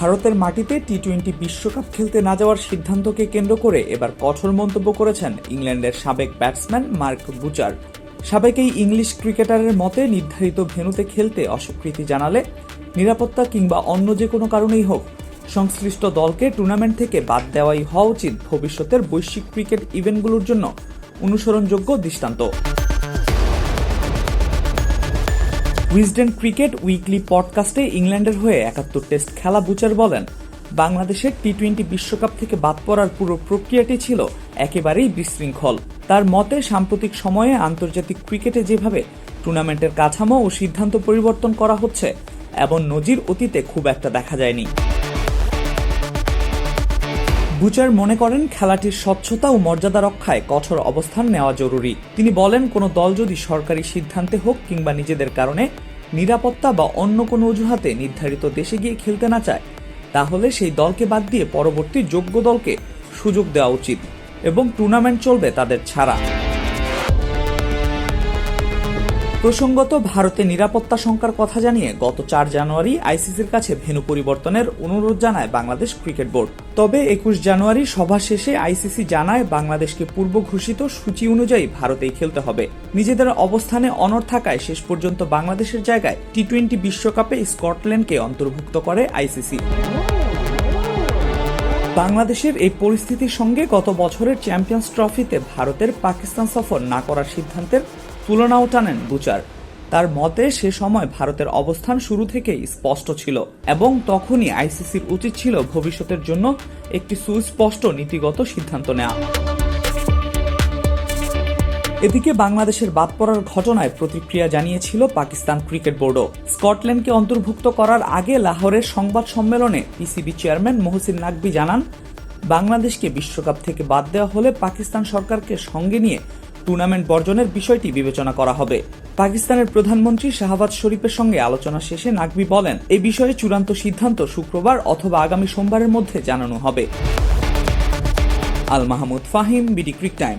ভারতের মাটিতে টি-20 বিশ্বকাপ খেলতে না যাওয়ার সিদ্ধান্তকে কেন্দ্র করে এবার কঠোর মন্তব্য করেছেন ইংল্যান্ডের সাবেক ব্যাটসম্যান মার্ক বুচার। সাবেক এই ইংলিশ ক্রিকেটারের মতে নির্ধারিত ভেন্যুতে খেলতে অস্বীকৃতি জানালে নিরাপত্তা কিংবা অন্য যে কোনো কারণেই হোক সংশ্লিষ্ট দলকে টুর্নামেন্ট থেকে বাদ দেওয়াই হওয়া উচিত ভবিষ্যতের বৈশ্বিক ক্রিকেট ইভেন্টগুলোর জন্য অনুসরণযোগ্য দৃষ্টান্ত। উইজডেন ক্রিকেট উইকলি পডকাস্টে ইংল্যান্ডের হয়ে ৭১ টেস্ট খেলা বুচার বলেন, বাংলাদেশের টি-20 বিশ্বকাপ থেকে বাদ পড়ার পুরো প্রক্রিয়াটি ছিল একেবারেই বিশৃঙ্খল। তার মতে সাম্প্রতিক সময়ে আন্তর্জাতিক ক্রিকেটে যেভাবে টুর্নামেন্টের কাঠামো ও সিদ্ধান্ত পরিবর্তন করা হচ্ছে এমন নজির অতীতে খুব একটা দেখা যায়নি। বুচার মনে করেন খেলাটির স্বচ্ছতা ও মর্যাদা রক্ষায় কঠোর অবস্থান নেওয়া জরুরি। তিনি বলেন, কোনো দল যদি সরকারি সিদ্ধান্তে হোক কিংবা নিজেদের কারণে নিরাপত্তা বা অন্য কোনো অজুহাতে নির্ধারিত দেশে গিয়ে খেলতে না চায়, তাহলে সেই দলকে বাদ দিয়ে পরবর্তী যোগ্য দলকে সুযোগ দেওয়া উচিত এবং টুর্নামেন্ট চলবে তাদের ছাড়া। প্রসঙ্গত, ভারতে নিরাপত্তা শঙ্কার কথা জানিয়ে গত ৪ জানুয়ারি আইসিসির কাছে ভেন্যু পরিবর্তনের অনুরোধ জানায় বাংলাদেশ ক্রিকেট বোর্ড। তবে ২১ জানুয়ারি সভা শেষে আইসিসি জানায় বাংলাদেশকে পূর্ব ঘোষিত সূচি অনুযায়ী ভারতেই খেলতে হবে। নিজেদের অবস্থানে অনড় থাকায় শেষ পর্যন্ত বাংলাদেশের জায়গায় টি-20 বিশ্বকাপে স্কটল্যান্ডকে অন্তর্ভুক্ত করে আইসিসি। বাংলাদেশের এই পরিস্থিতির সঙ্গে গত বছরের চ্যাম্পিয়ন্স ট্রফিতে ভারতের পাকিস্তান সফর না করার সিদ্ধান্তের তুলনাও টানেন বুচার। তার মতে সে সময় ভারতের অবস্থান শুরু থেকেই স্পষ্ট ছিল এবং তখনই আইসিসির উচিত ছিল ভবিষ্যতের জন্য একটি সুস্পষ্ট নীতিগত সিদ্ধান্ত নেওয়া। এদিকে বাংলাদেশের বাদ পড়ার ঘটনায় প্রতিক্রিয়া জানিয়েছিল পাকিস্তান ক্রিকেট বোর্ডও। স্কটল্যান্ডকে অন্তর্ভুক্ত করার আগে লাহোরের সংবাদ সম্মেলনে পিসিবি চেয়ারম্যান মহসিন নাকভি জানান, বাংলাদেশকে বিশ্বকাপ থেকে বাদ দেওয়া হলে পাকিস্তান সরকারকে সঙ্গে নিয়ে টুর্নামেন্ট বর্জনের বিষয়টি বিবেচনা করা হবে। পাকিস্তানের প্রধানমন্ত্রী শাহবাজ শরীফের সঙ্গে আলোচনা শেষে নাকভি বলেন, এই বিষয়ে চূড়ান্ত সিদ্ধান্ত শুক্রবার অথবা আগামী সোমবারের মধ্যে জানানো হবে। Al Mahmud Fahim, BD ক্রিক time.